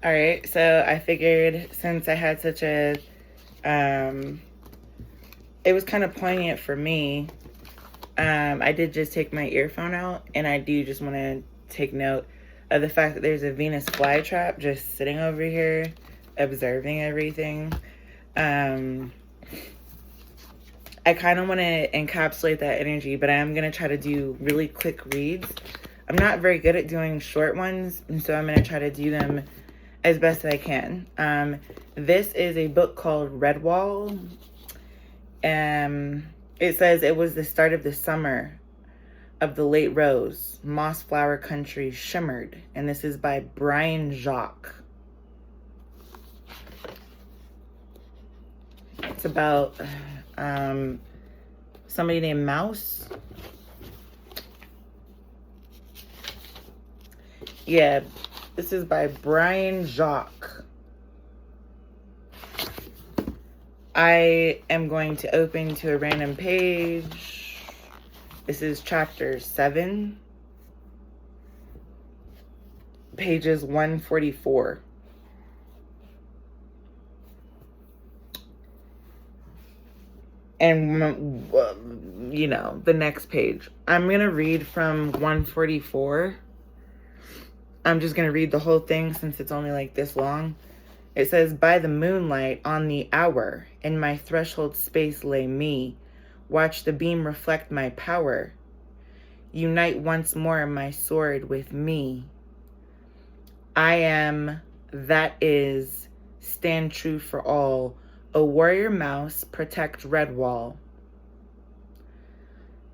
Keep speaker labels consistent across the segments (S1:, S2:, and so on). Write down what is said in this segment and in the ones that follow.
S1: All right, so I figured since I had such a, it was kind of poignant for me. I did just take my earphone out, and I do just want to take note of the fact that there's a Venus flytrap just sitting over here, observing everything. I kind of want to encapsulate that energy, but I am going to try to do really quick reads. I'm not very good at doing short ones, and so I'm going to try to do them as best as I can. This is a book called Redwall. It says it was the start of the summer of the late rose. Moss flower country shimmered. And this is by Brian Jacques. It's about somebody named Mouse. Yeah, this is by Brian Jacques. I am going to open to a random page. This is chapter 7, pages 144. And, you know, the next page. I'm going to read from 144. I'm just going to read the whole thing since it's only like this long. It says, by the moonlight on the hour, in my threshold space lay me. Watch the beam reflect my power. Unite once more my sword with me. I am, that is, stand true for all. A warrior mouse, protect Redwall.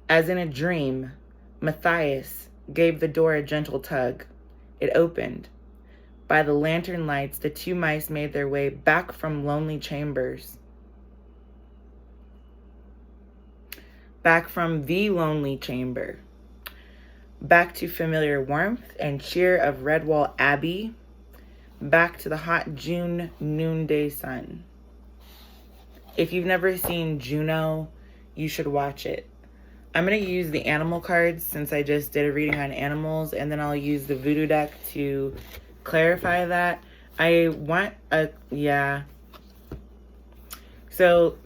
S1: As in a dream, Matthias gave the door a gentle tug. It opened. By the lantern lights, the two mice made their way back from lonely chambers. Back from the lonely chamber. Back to familiar warmth and cheer of Redwall Abbey. Back to the hot June noonday sun. If you've never seen Juno, you should watch it. I'm going to use the animal cards since I just did a reading on animals, and then I'll use the voodoo deck to clarify that. So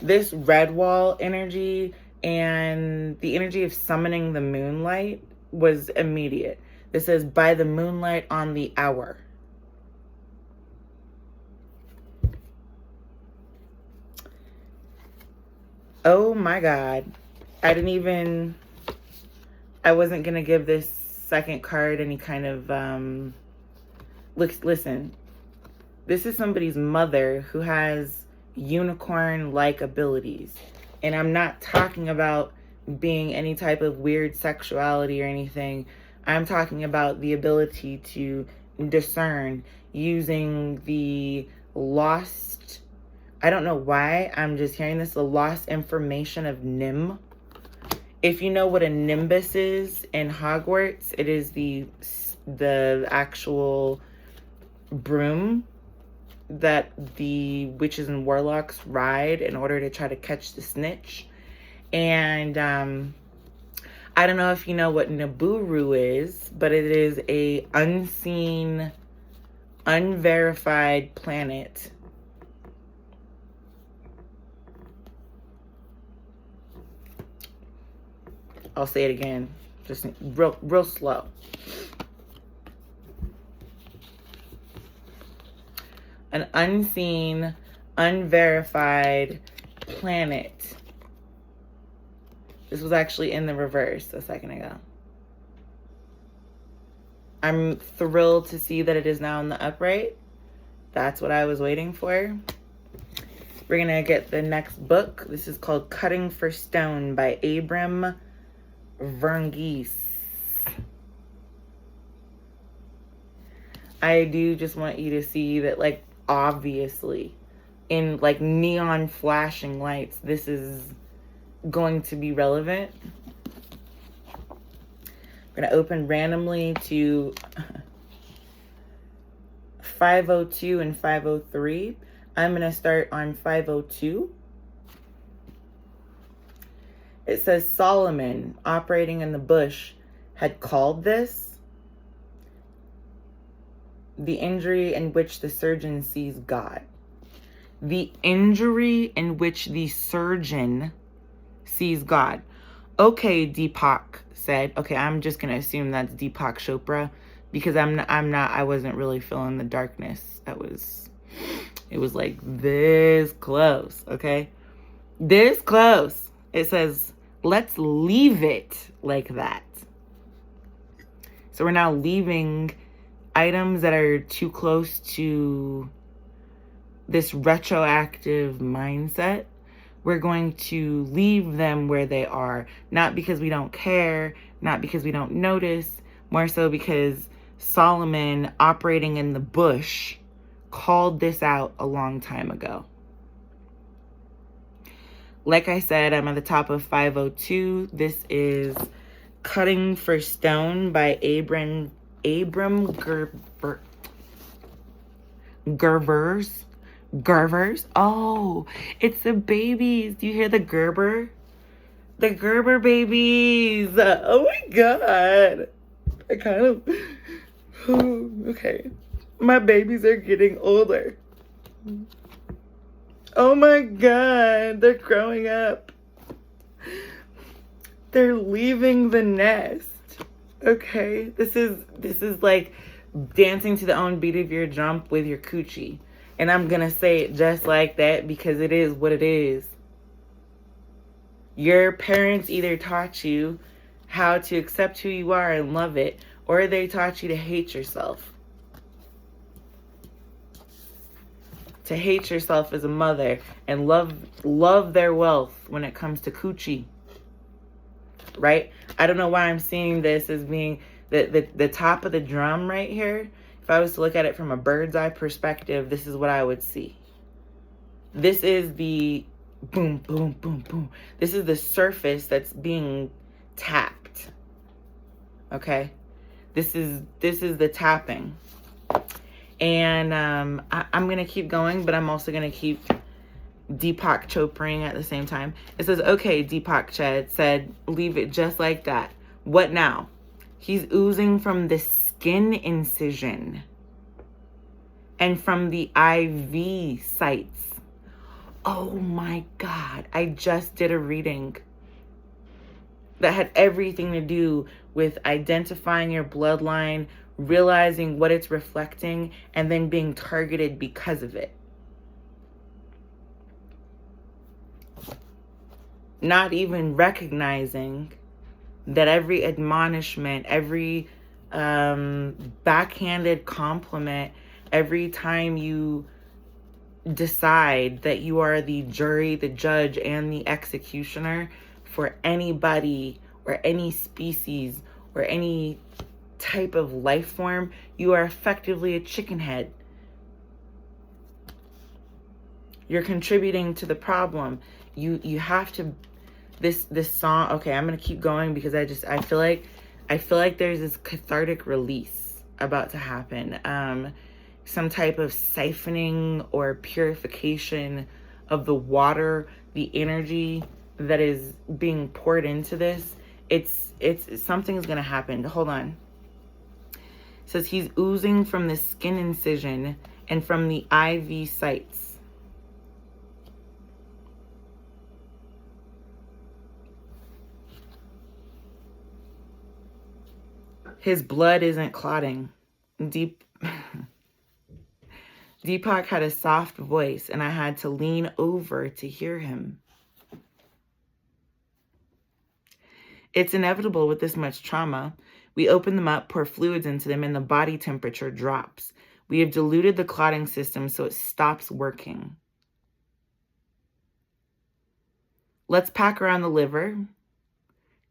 S1: this Redwall energy and the energy of summoning the moonlight was immediate. This says, by the moonlight on the hour. Oh my God. I wasn't going to give this second card any kind of, listen, this is somebody's mother who has unicorn-like abilities. And I'm not talking about being any type of weird sexuality or anything. I'm talking about the ability to discern using the lost, I don't know why I'm just hearing this, the lost information of Nim. If you know what a nimbus is in Hogwarts, it is the actual broom that the witches and warlocks ride in order to try to catch the snitch. And I don't know if you know what Nibiru is, but it is a unseen, unverified planet. I'll say it again, just real slow. An unseen, unverified planet. This was actually in the reverse a second ago. I'm thrilled to see that it is now in the upright. That's what I was waiting for. We're going to get the next book. This is called Cutting for Stone by Abram Verghese. I do just want you to see that, like, obviously, in, like, neon flashing lights, this is going to be relevant. I'm going to open randomly to 502 and 503. I'm going to start on 502. It says Solomon, operating in the bush, had called this. The injury in which the surgeon sees God. The injury in which the surgeon sees God. Okay, Deepak said. Okay, I'm just gonna assume that's Deepak Chopra because I wasn't really feeling the darkness. It was like this close, okay? This close. It says, let's leave it like that. So we're now leaving items that are too close to this retroactive mindset. We're going to leave them where they are, not because we don't care, not because we don't notice, more so because Solomon, operating in the bush, called this out a long time ago. Like I said, I'm at the top of 502. This is Cutting for Stone by Abram Gervers. Oh, it's the babies. Do you hear the Gerber? The Gerber babies. Oh my God. I kind of... okay. My babies are getting older. Oh my God. They're growing up. They're leaving the nest. Okay. This is like dancing to the own beat of your drum with your coochie. And I'm going to say it just like that because it is what it is. Your parents either taught you how to accept who you are and love it, or they taught you to hate yourself. To hate yourself as a mother and love their wealth when it comes to coochie. Right? I don't know why I'm seeing this as being the top of the drum right here. If I was to look at it from a bird's eye perspective, this is what I would see. This is the boom, boom, boom, boom. This is the surface that's being tapped. Okay? This is the tapping. And I'm going to keep going, but I'm also going to keep Deepak Chopraing at the same time. It says, okay, Deepak said, leave it just like that. What now? He's oozing from the skin incision and from the IV sites. Oh my God. I just did a reading that had everything to do with identifying your bloodline, realizing what it's reflecting, and then being targeted because of it. Not even recognizing that every admonishment, every backhanded compliment, every time you decide that you are the jury, the judge, and the executioner for anybody or any species or any type of life form, you are effectively a chicken head. You're contributing to the problem. You have to... This song, okay, I'm gonna keep going because I feel like there's this cathartic release about to happen. Some type of siphoning or purification of the water, the energy that is being poured into this. It's something's gonna happen. Hold on. It says he's oozing from the skin incision and from the IV sites. His blood isn't clotting. Deepak had a soft voice, and I had to lean over to hear him. It's inevitable with this much trauma. We open them up, pour fluids into them, and the body temperature drops. We have diluted the clotting system so it stops working. Let's pack around the liver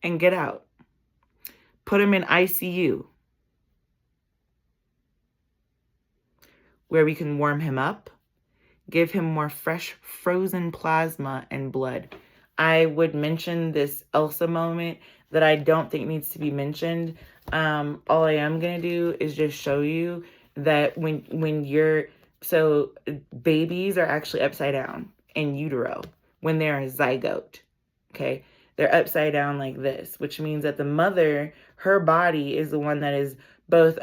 S1: and get out. Put him in ICU, where we can warm him up, give him more fresh frozen plasma and blood. I would mention this Elsa moment that I don't think needs to be mentioned. All I am going to do is just show you that when you're... So babies are actually upside down in utero when they're a zygote, okay? They're upside down like this, which means that the mother, her body is the one that is both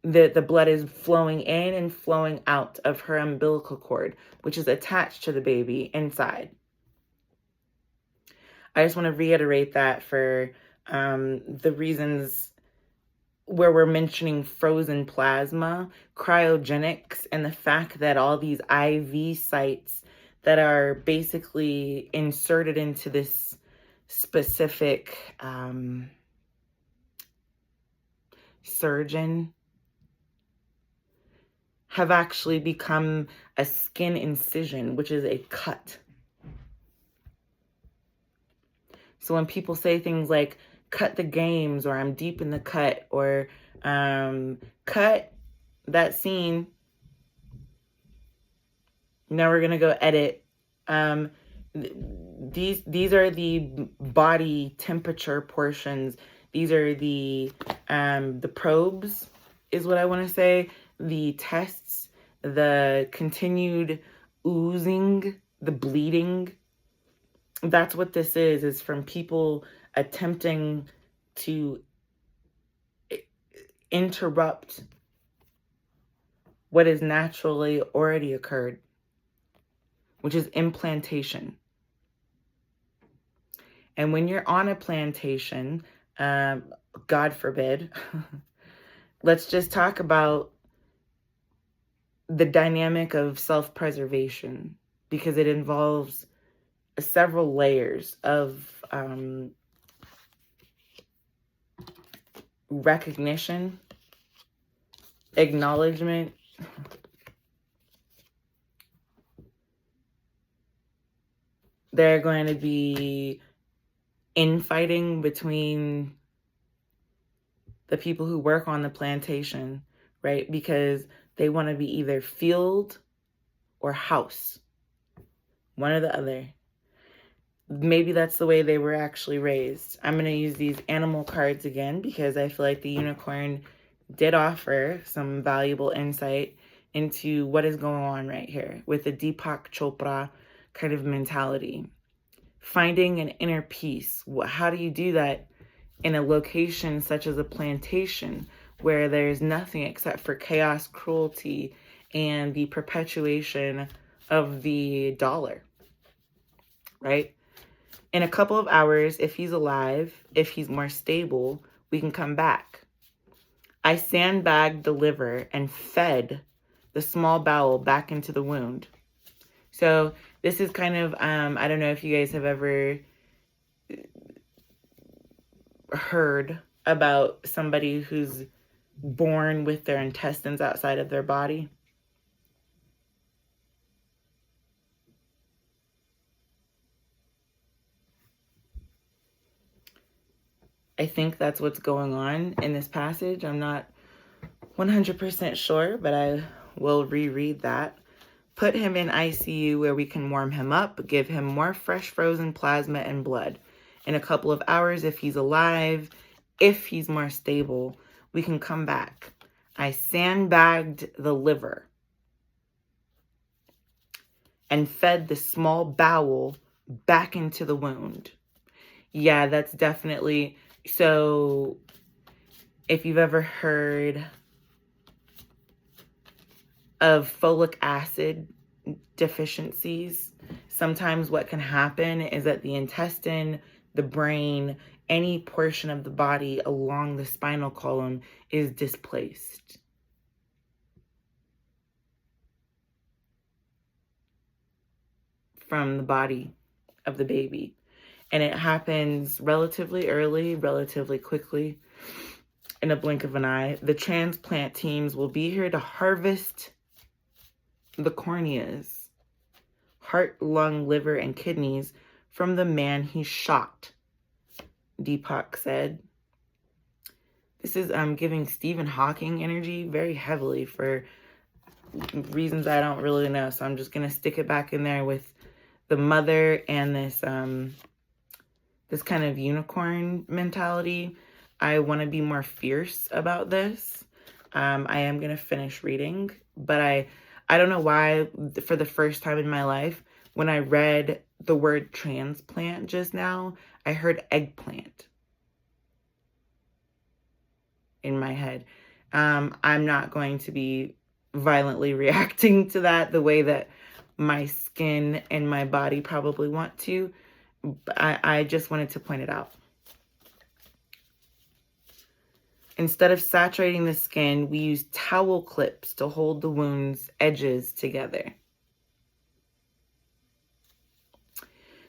S1: the blood is flowing in and flowing out of her umbilical cord, which is attached to the baby inside. I just want to reiterate that for the reasons where we're mentioning frozen plasma, cryogenics, and the fact that all these IV sites that are basically inserted into this specific surgeon have actually become a skin incision, which is a cut. So when people say things like cut the games, or I'm deep in the cut, or cut that scene, now we're gonna go edit. These are the body temperature portions. These are the probes, is what I want to say. The tests, the continued oozing, the bleeding. That's what this is from people attempting to interrupt what has naturally already occurred, which is implantation. And when you're on a plantation, God forbid, let's just talk about the dynamic of self-preservation, because it involves several layers of recognition, acknowledgement, there are going to be infighting between the people who work on the plantation, right? Because they want to be either field or house, one or the other. Maybe that's the way they were actually raised. I'm going to use these animal cards again because I feel like the unicorn did offer some valuable insight into what is going on right here with the Deepak Chopra kind of mentality. Finding an inner peace. How do you do that in a location such as a plantation where there's nothing except for chaos, cruelty, and the perpetuation of the dollar, right? In a couple of hours, if he's alive, if he's more stable, we can come back. I sandbagged the liver and fed the small bowel back into the wound. So this is kind of, I don't know if you guys have ever heard about somebody who's born with their intestines outside of their body. I think that's what's going on in this passage. I'm not 100% sure, but I will reread that. Put him in ICU where we can warm him up, give him more fresh frozen plasma and blood. In a couple of hours, if he's alive, if he's more stable, we can come back. I sandbagged the liver and fed the small bowel back into the wound. Yeah, that's definitely... So if you've ever heard of folic acid deficiencies, sometimes what can happen is that the intestine, the brain, any portion of the body along the spinal column is displaced. From the body of the baby. And it happens relatively early, relatively quickly, in a blink of an eye. The transplant teams will be here to harvest the corneas, heart, lung, liver, and kidneys from the man he shot, Deepak said. This is giving Stephen Hawking energy very heavily for reasons I don't really know. So I'm just going to stick it back in there with the mother and this this kind of unicorn mentality. I want to be more fierce about this. I am going to finish reading, but I don't know why, for the first time in my life, when I read the word transplant just now, I heard eggplant in my head. I'm not going to be violently reacting to that the way that my skin and my body probably want to. I just wanted to point it out. Instead of saturating the skin, we use towel clips to hold the wound's edges together.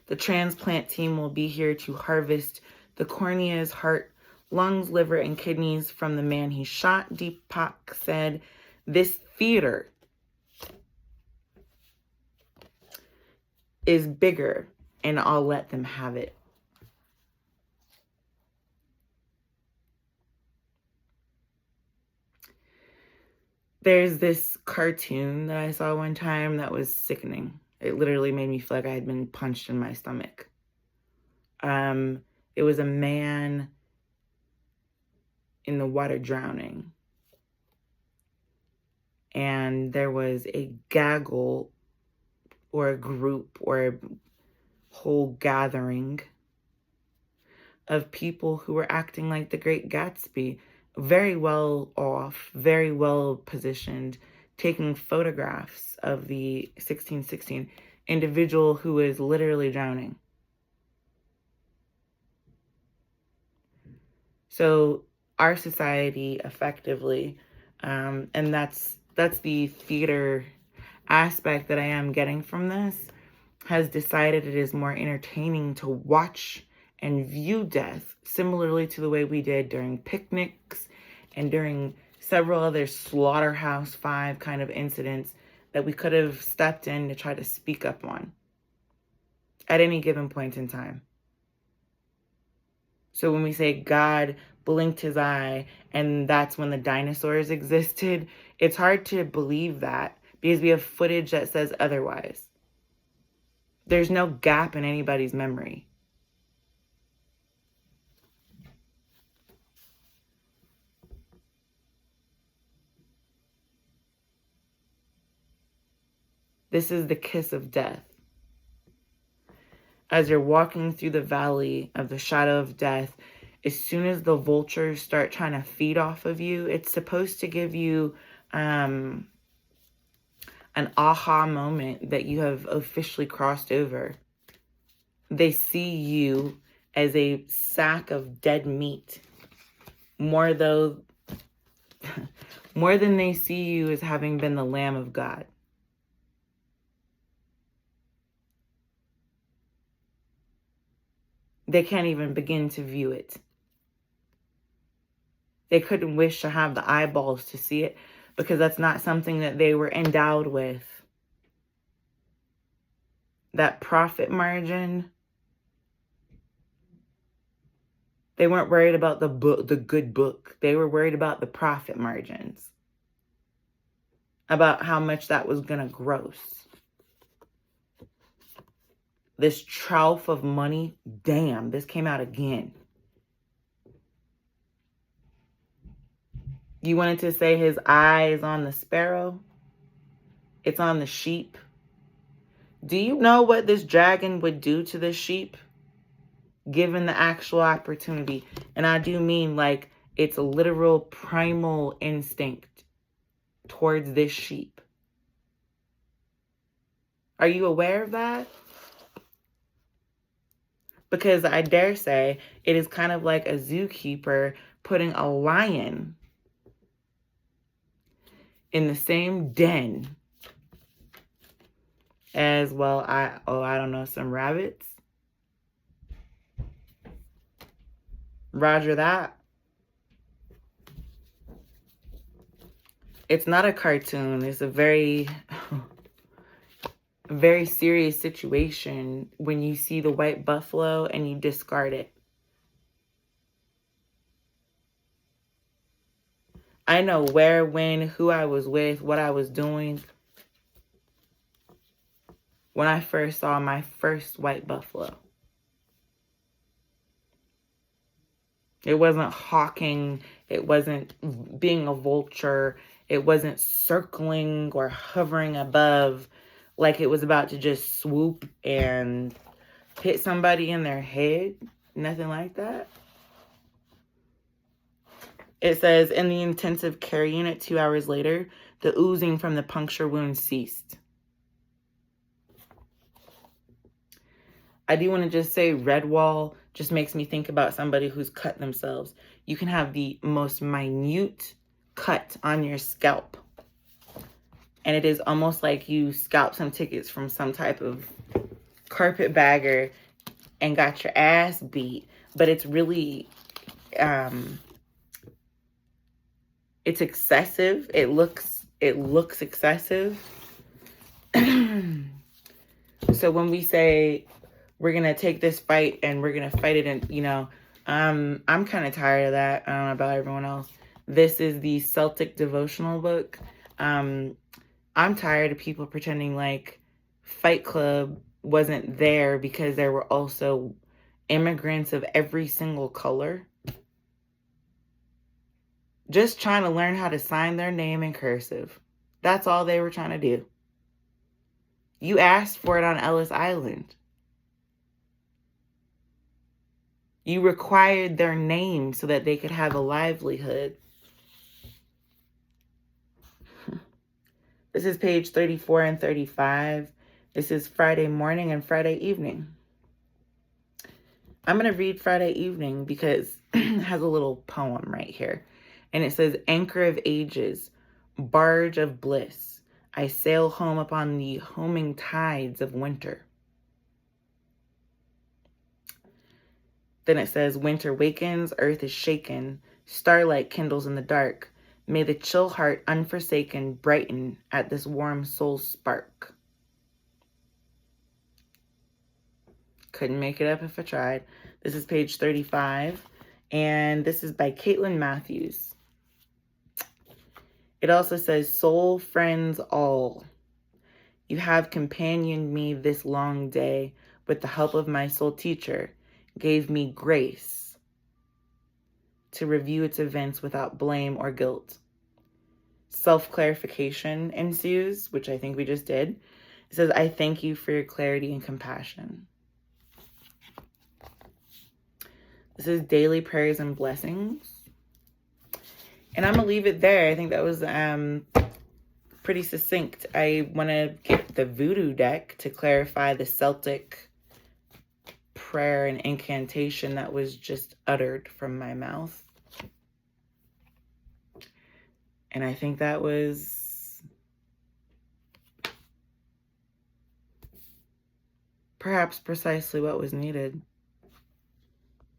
S1: The transplant team will be here to harvest the corneas, heart, lungs, liver, and kidneys from the man he shot. Deepak said, "This theater is bigger, and I'll let them have it." There's this cartoon that I saw one time that was sickening. It literally made me feel like I had been punched in my stomach. It was a man in the water drowning. And there was a gaggle or a group or a whole gathering of people who were acting like the Great Gatsby, very well off, very well positioned, taking photographs of the 1616 individual who is literally drowning. So our society effectively, and that's the theater aspect that I am getting from this, has decided it is more entertaining to watch and view death, similarly to the way we did during picnics and during several other Slaughterhouse-Five kind of incidents that we could have stepped in to try to speak up on at any given point in time. So when we say God blinked his eye and that's when the dinosaurs existed, it's hard to believe that because we have footage that says otherwise. There's no gap in anybody's memory. This is the kiss of death. As you're walking through the valley of the shadow of death, as soon as the vultures start trying to feed off of you, it's supposed to give you an aha moment that you have officially crossed over. They see you as a sack of dead meat, more than they see you as having been the Lamb of God. They can't even begin to view it. They couldn't wish to have the eyeballs to see it because that's not something that they were endowed with. That profit margin, they weren't worried about the book, the good book. They were worried about the profit margins, about how much that was going to gross. This trough of money, damn, this came out again. You wanted to say his eye is on the sparrow? It's on the sheep. Do you know what this dragon would do to this sheep? Given the actual opportunity. And I do mean like it's a literal primal instinct towards this sheep. Are you aware of that? Because I dare say it is kind of like a zookeeper putting a lion in the same den as, well, I don't know, some rabbits. Roger that. It's not a cartoon. It's a very, very serious situation when you see the white buffalo and you discard it. I know where, when, who I was with, what I was doing when I first saw my first white buffalo. It wasn't hawking. It wasn't being a vulture. It wasn't circling or hovering above like it was about to just swoop and hit somebody in their head. Nothing like that. It says, in the intensive care unit 2 hours later, the oozing from the puncture wound ceased. I do want to just say Redwall just makes me think about somebody who's cut themselves. You can have the most minute cut on your scalp, and it is almost like you scalped some tickets from some type of carpetbagger and got your ass beat. But it's really, it's excessive. It looks excessive. So when we say we're going to take this fight and we're going to fight it, and, you know, I'm kind of tired of that. I don't know about everyone else. This is the Celtic devotional book. I'm tired of people pretending like Fight Club wasn't there because there were also immigrants of every single color just trying to learn how to sign their name in cursive. That's all they were trying to do. You asked for it on Ellis Island. You required their name so that they could have a livelihood. This is page 34 and 35. This is Friday morning and Friday evening. I'm going to read Friday evening because it has a little poem right here. And it says, anchor of ages, barge of bliss, I sail home upon the homing tides of winter. Then it says, winter wakens, earth is shaken, starlight kindles in the dark. May the chill heart unforsaken brighten at this warm soul spark. Couldn't make it up if I tried. This is page 35, and this is by Caitlin Matthews. It also says, soul friends all, you have companioned me this long day with the help of my soul teacher, gave me grace to review its events without blame or guilt. Self-clarification ensues, which I think we just did. It says, I thank you for your clarity and compassion. This is daily prayers and blessings. And I'm going to leave it there. I think that was pretty succinct. I want to get the voodoo deck to clarify the Celtic prayer and incantation that was just uttered from my mouth. And I think that was perhaps precisely what was needed.